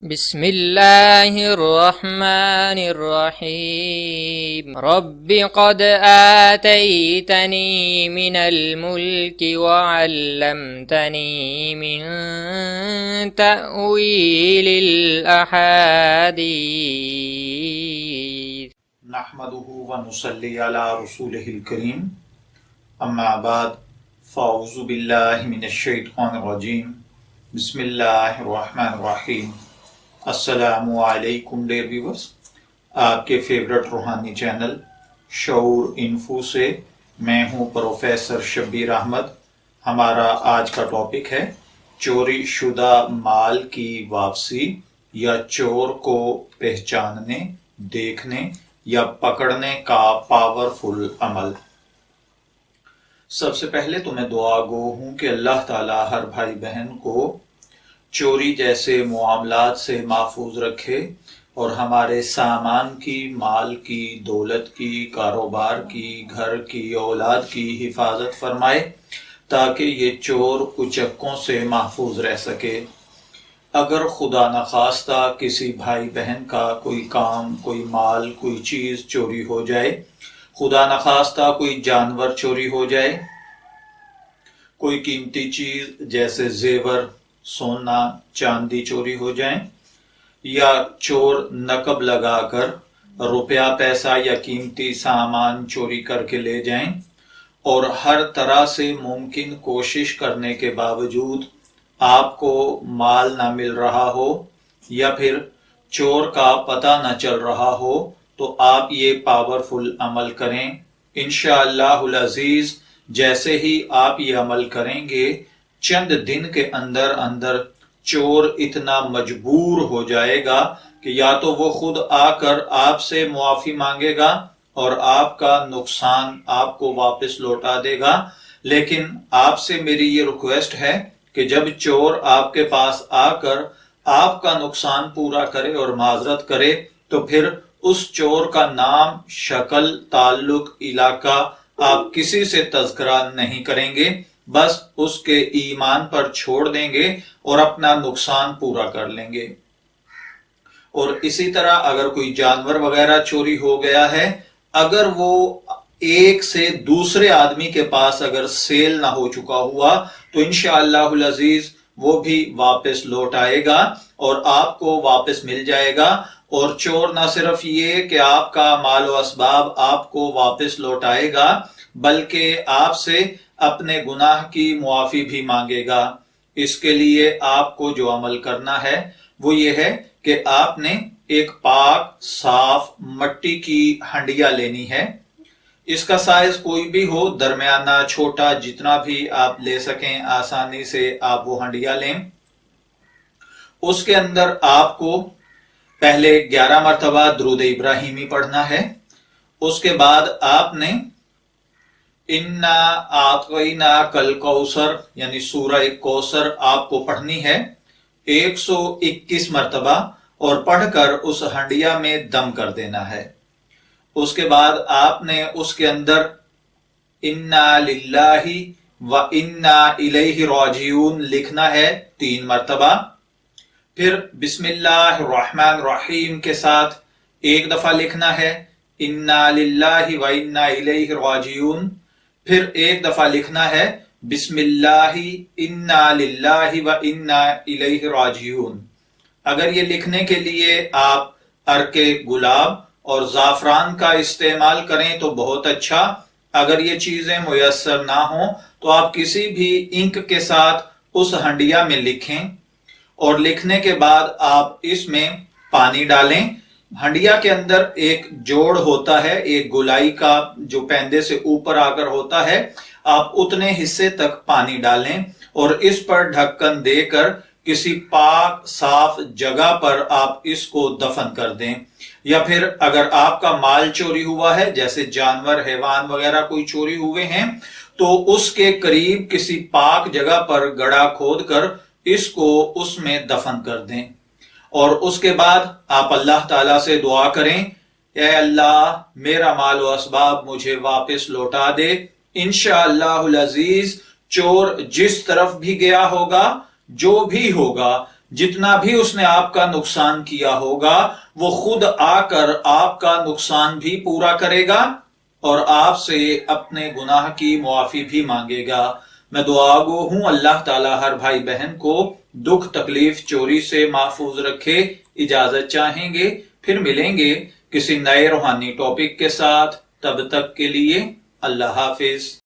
بسم اللہ الرحمن الرحیم رب قد آتیتنی من الملک وعلمتنی من تأویل الاحادیث نحمده ونصلی علی رسولہ الکریم اما بعد فاعوذ باللہ من الشیطان الرجیم بسم اللہ الرحمن الرحیم۔ السلام علیکم ڈیئر ویورز، آپ کے فیورٹ روحانی چینل شعور انفو سے میں ہوں پروفیسر شبیر احمد۔ ہمارا آج کا ٹاپک ہے چوری شدہ مال کی واپسی یا چور کو پہچاننے، دیکھنے یا پکڑنے کا پاورفل عمل۔ سب سے پہلے تو میں دعا گو ہوں کہ اللہ تعالیٰ ہر بھائی بہن کو چوری جیسے معاملات سے محفوظ رکھے اور ہمارے سامان کی، مال کی، دولت کی، کاروبار کی، گھر کی، اولاد کی حفاظت فرمائے تاکہ یہ چور اچکوں سے محفوظ رہ سکے۔ اگر خدا نخواستہ کسی بھائی بہن کا کوئی کام، کوئی مال، کوئی چیز چوری ہو جائے، خدا نخواستہ کوئی جانور چوری ہو جائے، کوئی قیمتی چیز جیسے زیور، سونا، چاندی چوری ہو جائیں، یا چور نقب لگا کر روپیہ پیسہ یا قیمتی سامان چوری کر کے لے جائیں اور ہر طرح سے ممکن کوشش کرنے کے باوجود آپ کو مال نہ مل رہا ہو یا پھر چور کا پتہ نہ چل رہا ہو، تو آپ یہ پاورفل عمل کریں۔ انشاءاللہ العزیز جیسے ہی آپ یہ عمل کریں گے، چند دن کے اندر اندر چور اتنا مجبور ہو جائے گا کہ یا تو وہ خود آ کر آپ سے معافی مانگے گا اور آپ کا نقصان آپ کو واپس لوٹا دے گا، لیکن آپ سے میری یہ ریکویسٹ ہے کہ جب چور آپ کے پاس آ کر آپ کا نقصان پورا کرے اور معذرت کرے تو پھر اس چور کا نام، شکل، تعلق، علاقہ آپ کسی سے تذکرہ نہیں کریں گے، بس اس کے ایمان پر چھوڑ دیں گے اور اپنا نقصان پورا کر لیں گے۔ اور اسی طرح اگر کوئی جانور وغیرہ چوری ہو گیا ہے، اگر وہ ایک سے دوسرے آدمی کے پاس اگر سیل نہ ہو چکا ہوا تو انشاءاللہ العزیز وہ بھی واپس لوٹ آئے گا اور آپ کو واپس مل جائے گا۔ اور چور نہ صرف یہ کہ آپ کا مال و اسباب آپ کو واپس لوٹائے گا بلکہ آپ سے اپنے گناہ کی معافی بھی مانگے گا۔ اس کے لیے آپ کو جو عمل کرنا ہے وہ یہ ہے کہ آپ نے ایک پاک صاف مٹی کی ہنڈیا لینی ہے۔ اس کا سائز کوئی بھی ہو، درمیانہ، چھوٹا، جتنا بھی آپ لے سکیں آسانی سے آپ وہ ہنڈیا لیں۔ اس کے اندر آپ کو پہلے 11 مرتبہ درود ابراہیمی پڑھنا ہے۔ اس کے بعد آپ نے انا اعطیناک الکوثر یعنی سورہ کوثر آپ کو پڑھنی ہے 121 مرتبہ اور پڑھ کر اس ہنڈیا میں دم کر دینا ہے۔ اس کے بعد آپ نے اس کے اندر انا للہ و انا الیہ راجعون لکھنا ہے 3 مرتبہ، پھر بسم اللہ الرحمن الرحیم کے ساتھ ایک دفعہ لکھنا ہے انا للہ و انا الیہ راجعون، پھر ایک دفعہ لکھنا ہے بسم اللہ انا للہ و انا الیہ راجعون۔ اگر یہ لکھنے کے لیے آپ عرق گلاب اور زعفران کا استعمال کریں تو بہت اچھا، اگر یہ چیزیں میسر نہ ہوں تو آپ کسی بھی انک کے ساتھ اس ہنڈیا میں لکھیں اور لکھنے کے بعد آپ اس میں پانی ڈالیں۔ ہنڈیا کے اندر ایک جوڑ ہوتا ہے، ایک گولائی کا جو پیندے سے اوپر آ کر ہوتا ہے، آپ اتنے حصے تک پانی ڈالیں اور اس پر ڈھکن دے کر کسی پاک صاف جگہ پر آپ اس کو دفن کر دیں۔ یا پھر اگر آپ کا مال چوری ہوا ہے جیسے جانور، حیوان وغیرہ کوئی چوری ہوئے ہیں تو اس کے قریب کسی پاک جگہ پر گڑھا کھود کر اس کو اس میں دفن کر دیں۔ اور اس کے بعد آپ اللہ تعالیٰ سے دعا کریں، اے اللہ میرا مال و اسباب مجھے واپس لوٹا دے۔ انشاءاللہ العزیز چور جس طرف بھی گیا ہوگا، جو بھی ہوگا، جتنا بھی اس نے آپ کا نقصان کیا ہوگا وہ خود آ کر آپ کا نقصان بھی پورا کرے گا اور آپ سے اپنے گناہ کی معافی بھی مانگے گا۔ میں دعا گو ہوں اللہ تعالی ہر بھائی بہن کو دکھ تکلیف چوری سے محفوظ رکھے۔ اجازت چاہیں گے، پھر ملیں گے کسی نئے روحانی ٹاپک کے ساتھ، تب تک کے لیے اللہ حافظ۔